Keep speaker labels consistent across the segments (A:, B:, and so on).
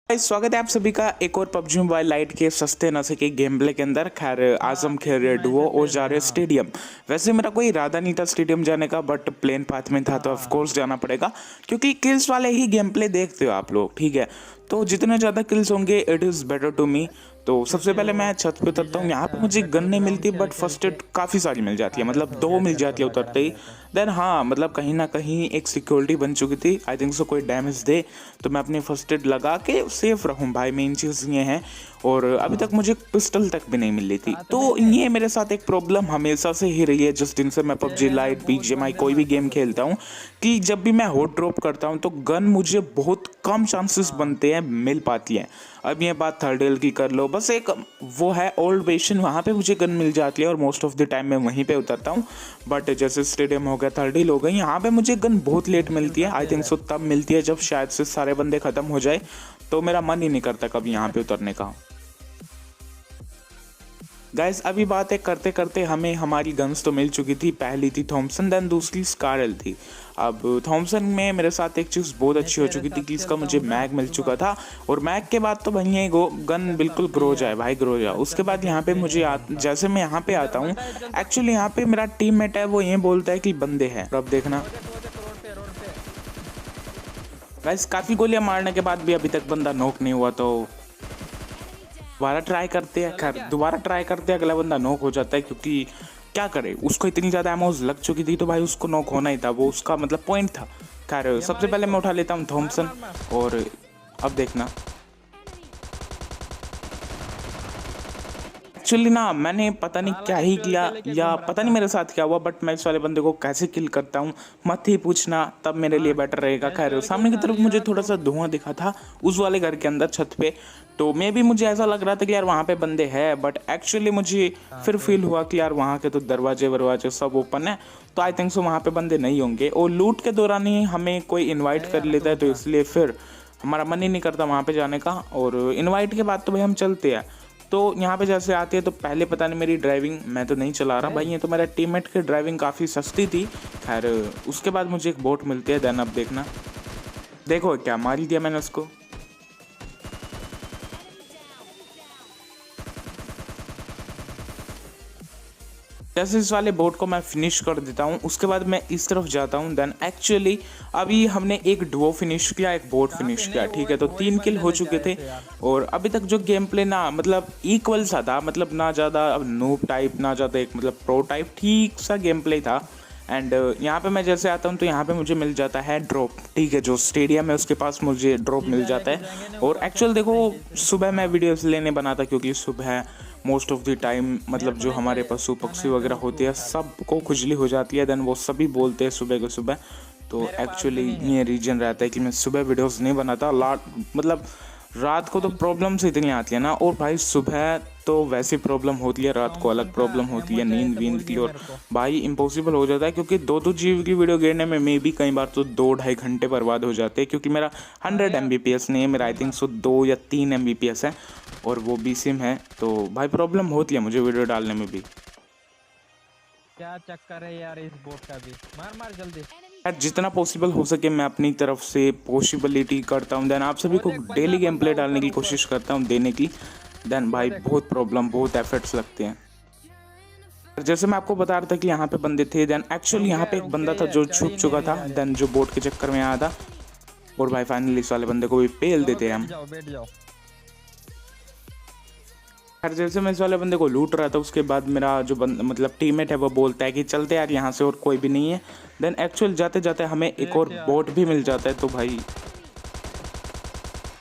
A: स्वागत है आप सभी का एक और पबजी मोबाइल लाइट के सस्ते नशे के गेम प्ले के अंदर। खैर आज हम खेल रहे डुओ और जा रहे स्टेडियम। वैसे मेरा कोई इरादा नहीं था स्टेडियम जाने का, बट प्लेन पाथ में था तो ऑफ कोर्स जाना पड़ेगा, क्योंकि किल्स वाले ही गेम प्ले देखते हो आप लोग, ठीक है। तो जितने ज़्यादा किल्स होंगे it is better to me. तो सबसे पहले मैं छत पे उतरता हूँ। यहाँ पे मुझे गन नहीं मिलती, बट फर्स्ट एड काफ़ी सारी मिल जाती है, मतलब 2 मिल जाती है उतरते ही। देन हाँ, मतलब कहीं ना कहीं एक सिक्योरिटी बन चुकी थी। आई थिंक सो कोई डैमेज दे तो मैं अपनी फर्स्ट एड लगा के सेफ रहूँ भाई, मेन चीज़ ये है। और अभी तक मुझे पिस्टल तक भी नहीं मिली थी, तो ये मेरे साथ एक प्रॉब्लम हमेशा से ही रही है जिस दिन से मैं पबजी लाइट बीजीएमआई कोई भी गेम खेलता हूँ, कि जब भी मैं हॉट ड्रॉप करता हूँ तो गन मुझे बहुत कम चांसेस बनते हैं मिल पाती है। अब ये बात थर्ड एल की कर लो, बस एक वो है ओल्ड वेशन, वहाँ पे मुझे गन मिल जाती है और मोस्ट ऑफ द टाइम मैं वहीं पे उतरता हूँ। बट जैसे स्टेडियम हो गया, थर्ड एल हो गई, यहाँ पे मुझे गन बहुत लेट मिलती है। आई थिंक सो तब मिलती है जब शायद से सारे बंदे ख़त्म हो जाए, तो मेरा मन ही नहीं करता कभी यहाँ पे उतरने का। गाइस अभी बात है करते करते हमें हमारी गन्स तो मिल चुकी थी। पहली थी थॉमसन, देन दूसरी स्कारल थी। अब थॉमसन में मेरे साथ एक चीज़ बहुत अच्छी हो चुकी थी कि इसका मुझे मैग मिल चुका था, और मैग के बाद तो भैया गन बिल्कुल ग्रो जाए भाई, ग्रो जाए। उसके बाद यहाँ पे मुझे जैसे मैं यहाँ पे आता हूँ, एक्चुअली यहाँ पे मेरा टीममेट है, वो ये बोलता है कि बंदे हैं। अब देखना गाइस, काफ़ी गोलियाँ मारने के बाद भी अभी तक बंदा नॉक नहीं हुआ, तो दोबारा ट्राई करते हैं। खैर दोबारा ट्राई करते हैं, अगला बंदा नॉक हो जाता है, क्योंकि क्या करे, उसको इतनी ज़्यादा एमोज लग चुकी थी तो भाई उसको नॉक होना ही था, वो उसका मतलब पॉइंट था। खैर सबसे पहले मैं उठा लेता हूँ थॉमसन, और अब देखना एक्चुअली ना मैंने पता नहीं क्या ही किया, या पता नहीं मेरे साथ क्या हुआ, बट मैं इस वाले बंदे को कैसे किल करता हूँ मत ही पूछना, तब मेरे लिए बेटर रहेगा। खैर सामने की तरफ मुझे थोड़ा सा धुआं दिखा था उस वाले घर के अंदर छत पे, तो मे भी मुझे ऐसा लग रहा था कि यार वहाँ पे बंदे हैं, बट एक्चुअली मुझे फिर फील हुआ कि यार वहाँ के तो दरवाजे सब ओपन है, तो आई थिंक सो वहाँ पे बंदे नहीं होंगे। और लूट के दौरान ही हमें कोई इन्वाइट कर लेता है, तो इसलिए फिर हमारा मन ही नहीं करता वहाँ पे जाने का। और इन्वाइट के बाद तो भाई हम चलते हैं। तो यहाँ पे जैसे आती है, तो पहले पता नहीं मेरी ड्राइविंग, मैं तो नहीं चला रहा भाई, ये तो मेरा टीममेट की ड्राइविंग काफ़ी सस्ती थी। खैर उसके बाद मुझे एक बोट मिलती है। देन अब देखना, देखो क्या मार दिया मैंने उसको। जैसे इस वाले बोट को मैं फिनिश कर देता हूँ, उसके बाद मैं इस तरफ जाता हूँ। देन एक्चुअली अभी हमने एक डुओ फिनिश किया, एक बोट फिनिश किया, ठीक है। तो 3 किल हो चुके थे, और अभी तक जो गेम प्ले ना मतलब इक्वल सा था, मतलब ना ज़्यादा नूब टाइप ना ज़्यादा एक मतलब प्रो टाइप, ठीक सा गेम प्ले था। एंड यहाँ पे मैं जैसे आता हूँ तो यहाँ पे मुझे मिल जाता है ड्रॉप, ठीक है। जो स्टेडियम है उसके पास मुझे ड्रॉप मिल जाता है। और एक्चुअल देखो, सुबह मैं वीडियोस लेने बना था, क्योंकि सुबह मोस्ट ऑफ द टाइम मतलब जो हमारे पशु पक्षी वगैरह होती है सबको खुजली हो जाती है, देन वो सभी बोलते हैं सुबह को सुबह। तो एक्चुअली ये रीजन रहता है कि मैं सुबह वीडियोस नहीं बनाता। मतलब रात को तो प्रॉब्लम्स इतनी आती है ना, और भाई सुबह तो वैसी प्रॉब्लम होती है, रात को अलग प्रॉब्लम होती है नींद वींद की, और भाई इम्पॉसिबल हो जाता है, क्योंकि 2-2 जीबी की वीडियो गिरने में मे भी कई बार तो 2-2.5 घंटे बर्बाद हो जाते हैं, क्योंकि मेरा 100 Mbps नहीं है, मेरा आई थिंक सो 2 या 3 Mbps है, और वो भी सिम है। तो भाई प्रॉब्लम होती है मुझे वीडियो डालने में भी।
B: क्या चक्कर है यार इस बोट का भी, मार मार जल्दी।
A: यार जितना पॉसिबल हो सके मैं अपनी तरफ से पॉसिबिलिटी करता हूँ, देन आप सभी को डेली गेम प्ले डालने की कोशिश करता हूँ देने की। देन भाई बहुत प्रॉब्लम, बहुत एफर्ट्स लगते हैं। जैसे मैं आपको बता रहा था कि यहाँ पे बंदे थे, देन एक्चुअली यहाँ पे एक बंदा था जो छुप चुका था, देन जो बोट के चक्कर में आया था, और भाई फाइनली इस वाले बंदे को भी पेल देते हैं हम।
B: बैठ जाओ।
A: खैर जैसे मैं इस वाले बंदे को लूट रहा था, उसके बाद मेरा जो मतलब टीममेट है वो बोलता है कि चलते यार यहाँ से, और कोई भी नहीं है। देन एक्चुअल जाते जाते हमें एक और बोट भी मिल जाता है, तो भाई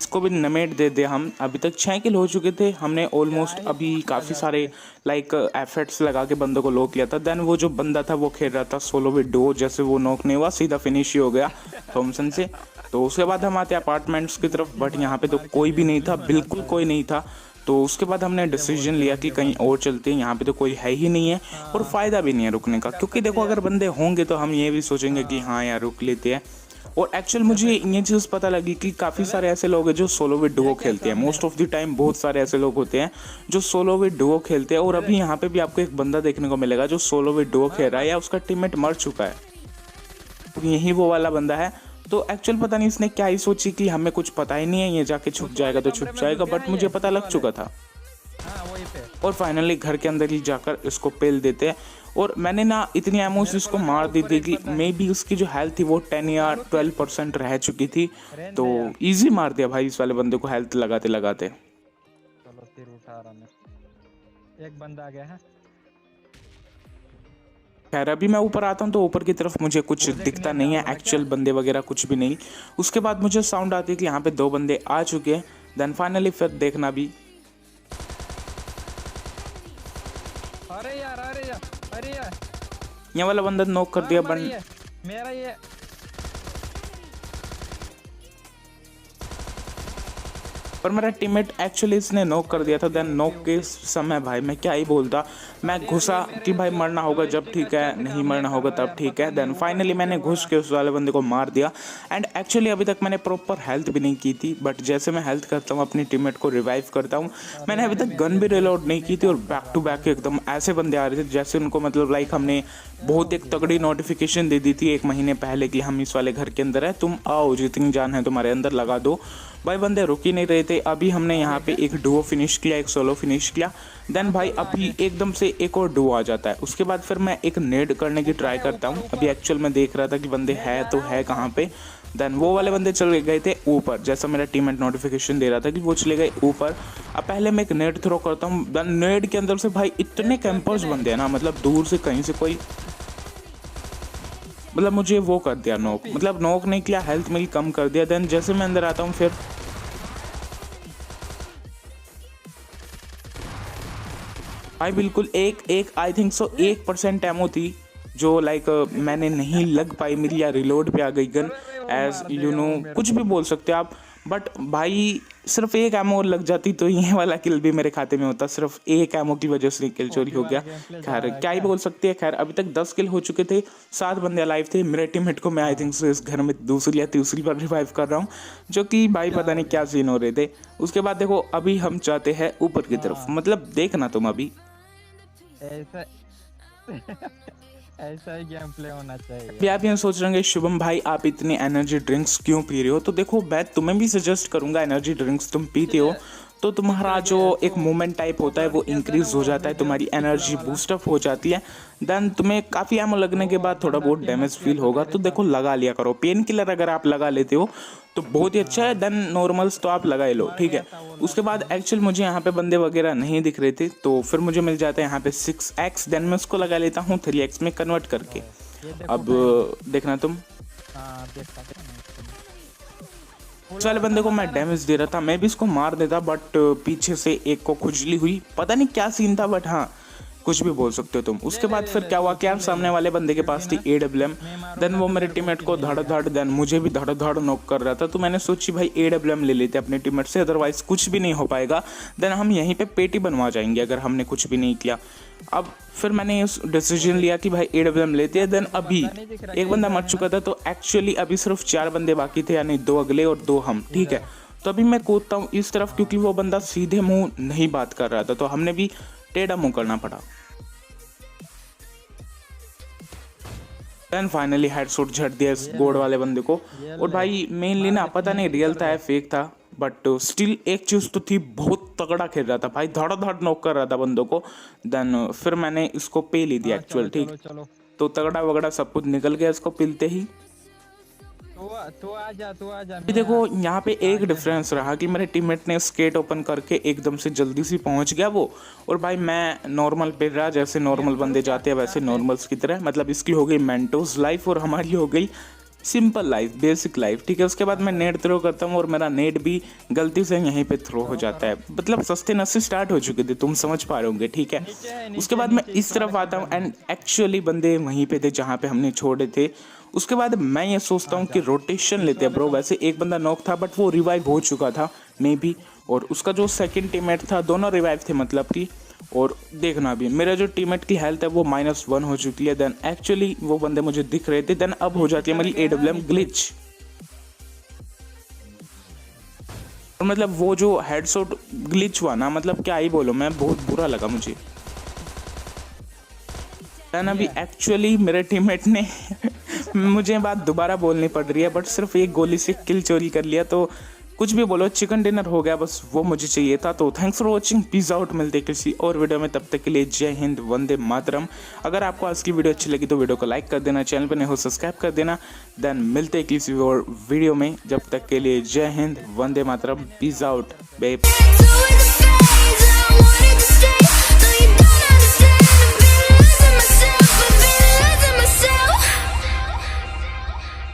A: इसको भी नमेट दे हम। अभी तक 6 किल हो चुके थे हमने ऑलमोस्ट, अभी काफ़ी सारे लाइक एफर्ट्स लगा के बंदों को लॉक किया था। देन वो जो बंदा था वो खेल रहा था सोलो विद डुओ, जैसे वो नॉक नहीं हुआ सीधा फिनिश ही हो गया थॉमसन से। तो उसके बाद हम आते अपार्टमेंट्स की तरफ, बट यहाँ पे तो कोई भी नहीं था, बिल्कुल कोई नहीं था। तो उसके बाद हमने डिसीजन लिया कि कहीं और चलते हैं, यहाँ पे तो कोई है ही नहीं है, और फ़ायदा भी नहीं है रुकने का, क्योंकि देखो अगर बंदे होंगे तो हम ये भी सोचेंगे कि हाँ यार रुक लेते हैं। और एक्चुअल मुझे ये चीज़ पता लगी कि काफ़ी सारे ऐसे लोग हैं जो सोलो विद डुओ खेलते हैं। मोस्ट ऑफ द टाइम बहुत सारे ऐसे लोग होते हैं जो सोलो विद डुओ खेलते हैं, और अभी यहाँ पे भी आपको एक बंदा देखने को मिलेगा जो सोलो विद डुओ खेल रहा है, या उसका टीममेट मर चुका है, तो यही वो वाला बंदा है। तो एक्चुअल पता नहीं इसने क्या ही सोची कि हमें कुछ पता ही नहीं है, ये जाके छुप जाएगा तो छुप जाएगा, बट मुझे पता लग चुका था।
B: हाँ वहीं पे।
A: और फाइनली घर के अंदर ही जाकर इसको पेल देते हैं। और मैंने ना इतनी एमओ से इसको मार दी थी कि मे बी उसकी जो हेल्थ थी वो 10 या 12% रह चुकी थी, तो इजी मार दिया भाई इस वाले बंदे को हेल्थ लगाते लगाते।
B: चलो फिर उठा रहा मैं, एक बंदा आ गया है।
A: खैर अभी मैं ऊपर आता हूँ तो ऊपर की तरफ मुझे कुछ दिखता नहीं है, एक्चुअल बंदे वगैरह कुछ भी नहीं। उसके बाद मुझे साउंड आती है कि यहाँ पे 2 बंदे आ चुके हैं। देन फाइनली फिर देखना भी,
B: अरे यार अरे यार अरे यार,
A: ये वाला बंदा नॉक कर दिया। बन
B: मेरा ये
A: पर मेरा टीममेट एक्चुअली इसने नॉक कर दिया था। देन नॉक के समय भाई मैं क्या ही बोलता, मैं घुसा कि भाई मरना होगा जब ठीक है, नहीं मरना होगा तब ठीक है। देन फाइनली मैंने घुस के उस वाले बंदे को मार दिया। एंड एक्चुअली अभी तक मैंने प्रॉपर हेल्थ भी नहीं की थी, बट जैसे मैं हेल्थ करता हूँ अपनी टीममेट को रिवाइव करता हूँ। मैंने अभी तक गन भी रिलोड नहीं की थी और बैक टू बैक एकदम ऐसे बंदे आ रहे थे जैसे उनको मतलब लाइक हमने बहुत एक तगड़ी नोटिफिकेशन दे दी थी 1 महीने पहले कि हम इस वाले घर के अंदर है, तुम आओ, जितनी जान है तुम्हारे अंदर लगा दो। भाई बंदे रुक ही नहीं रहे थे। अभी हमने यहाँ पे एक डुओ फिनिश किया, एक सोलो फिनिश किया। देन भाई अभी एकदम से एक और डुओ आ जाता है। उसके बाद फिर मैं एक नेड करने की ट्राई करता हूँ। अभी एक्चुअल में देख रहा था कि बंदे है तो है कहाँ पे। देन वो वाले बंदे चले गए थे ऊपर, जैसा मेरा टीममेट नोटिफिकेशन दे रहा था कि वो चले गए ऊपर। अब पहले मैं एक नेड थ्रो करता हूँ। देन नेड के अंदर से भाई इतने कैंपर्स बंदे हैं ना, मतलब दूर से कहीं से कोई मतलब मुझे वो कर दिया नॉक, मतलब नॉक नहीं किया, हेल्थ मेरी कम कर दिया। देन जैसे मैं अंदर आता हूँ फिर भाई बिल्कुल एक आई थिंक सो 1% एमओ थी जो लाइक मैंने नहीं लग पाई मेरी, या रिलोड पे आ गई गन, एज यू नो कुछ भी बोल सकते हो आप। बट भाई सिर्फ एक एमओ लग जाती तो ये वाला किल भी मेरे खाते में होता। सिर्फ एक एमओ की वजह से किल चोरी हो गया। खैर क्या ही बोल सकते हैं। खैर अभी तक 10 किल हो चुके थे, 7 बंदे अलाइव थे। मेरे टीममेट को मैं आई थिंक सो इस घर में दूसरी या तीसरी बार रिवाइव कर रहा हूँ, जो कि भाई पता नहीं क्या सीन हो रहे थे। उसके बाद देखो अभी हम जाते हैं ऊपर की तरफ, मतलब देखना तुम अभी
B: ऐसा ऐसा ही गेम प्ले होना चाहिए।
A: अभी आप यहाँ सोच रहे होंगे शुभम भाई आप इतनी एनर्जी ड्रिंक्स क्यों पी रहे हो, तो देखो मैं तुम्हें भी सजेस्ट करूंगा, एनर्जी ड्रिंक्स तुम पीते हो तो तुम्हारा जो एक मूवमेंट टाइप होता है वो इंक्रीज हो जाता है, तुम्हारी एनर्जी बूस्टअप हो जाती है। देन तुम्हें काफ़ी एमो लगने के बाद थोड़ा बहुत डैमेज फील होगा, तो देखो लगा लिया करो। पेन किलर अगर आप लगा लेते हो तो बहुत ही अच्छा है। देन नॉर्मल्स तो आप लगा ही लो, ठीक है। उसके बाद एक्चुअल मुझे यहाँ पे बंदे वगैरह नहीं दिख रहे थे, तो फिर मुझे मिल जाता है यहाँ पे 6x। देन मैं उसको लगा लेता हूँ 3x में कन्वर्ट करके। अब देखना तुम,
B: हाँ देखता था।
A: उस वाले बंदे को मैं डैमेज दे रहा था, मैं भी इसको मार देता, बट पीछे से एक को खुजली हुई, पता नहीं क्या सीन था, बट हाँ कुछ भी बोल सकते हो तुम। उसके बाद फिर क्या हुआ कि आप सामने वाले बंदे के पास थी AWM। देन वो मेरे टीममेट को धड़ धड़, देन मुझे भी धड़ धड़ नॉक कर रहा था, तो मैंने सोची भाई AWM ले लेते अपने टीममेट से, अदरवाइज कुछ भी नहीं हो पाएगा। देन हम यहीं पे पेटी बनवा जाएंगे अगर हमने कुछ भी नहीं किया। अब फिर मैंने इस डिसीजन लिया कि भाई AWM लेते हैं। देन अभी एक बंदा मर चुका था, तो एक्चुअली अभी सिर्फ 4 बंदे बाकी थे, यानी 2 अगले और 2 हम, ठीक है। तो अभी मैं कूदता हूँ इस तरफ, क्योंकि वो बंदा सीधे मुंह नहीं बात कर रहा था, तो हमने भी टेढ़ा मुंह करना पड़ा। देन फाइनली हेडशॉट झट दिया इस गोड वाले बंदे को। और भाई मेनली ना पता नहीं रियल था या फेक था, बट स्टिल एक चीज़ तो थी, बहुत तगड़ा खेल रहा था भाई, धड़ धड़ नॉक कर रहा था बंदों को। देन फिर मैंने इसको पे ले दिया एक्चुअल, ठीक। तो तगड़ा वगड़ा सब कुछ निकल गया इसको पिलते ही।
B: तू आ जा
A: अभी देखो यहाँ पे एक डिफरेंस रहा कि मेरे टीममेट ने स्केट ओपन करके एकदम से जल्दी से पहुंच गया वो, और भाई मैं नॉर्मल पे रहा, जैसे नॉर्मल बंदे जाते हैं वैसे नॉर्मल्स की तरह। मतलब इसकी हो गई मेंटोस लाइफ और हमारी हो गई सिंपल लाइफ, बेसिक लाइफ, ठीक है। उसके बाद मैं नेट थ्रो करता हूँ और मेरा नेट भी गलती से यहीं पे थ्रो हो जाता है, मतलब सस्ते नस्ते स्टार्ट हो चुके थे, तुम समझ पा रहे होंगे, ठीक है। उसके बाद मैं इस तरफ आता हूँ एंड एक्चुअली बंदे वहीं पे थे जहाँ पे हमने छोड़े थे। उसके बाद मैं ये सोचता हूँ कि रोटेशन लेते हैं ब्रो। वैसे एक बंदा नॉक था बट वो रिवाइव हो चुका था मे बी, और उसका जो सेकंड टीममेट था, दोनों रिवाइव थे मतलब कि। और देखना भी मेरा जो टीममेट की हेल्थ है वो -1 हो चुकी है। देन एक्चुअली वो बंदे मुझे दिख रहे थे। देन अब हो जाती है मेरी AWM ग्लिच, और मतलब वो जो हेडशॉट ग्लिच हुआ ना, मतलब क्या ही बोलो मैं, बहुत बुरा लगा मुझे। देन अभी एक्चुअली मेरे टीममेट ने मुझे ये बात दोबारा बोलनी पड़ रही है, बट सिर्फ एक गोली से किल चोरी कर लिया, तो कुछ भी बोलो, चिकन डिनर हो गया, बस वो मुझे चाहिए था। तो thanks for watching, peace out, मिलते हैं किसी और वीडियो में, तब तक के लिए जय हिंद, वंदे मातरम। अगर आपको आज की वीडियो अच्छी लगी तो वीडियो को लाइक कर देना, चैनल पर नए हो सब्सक्राइब कर देना। देन मिलते हैं किसी और वीडियो में, जब तक के लिए जय हिंद, वंदे मातरम, peace out babe.
C: So in the phase, I wanted to stay.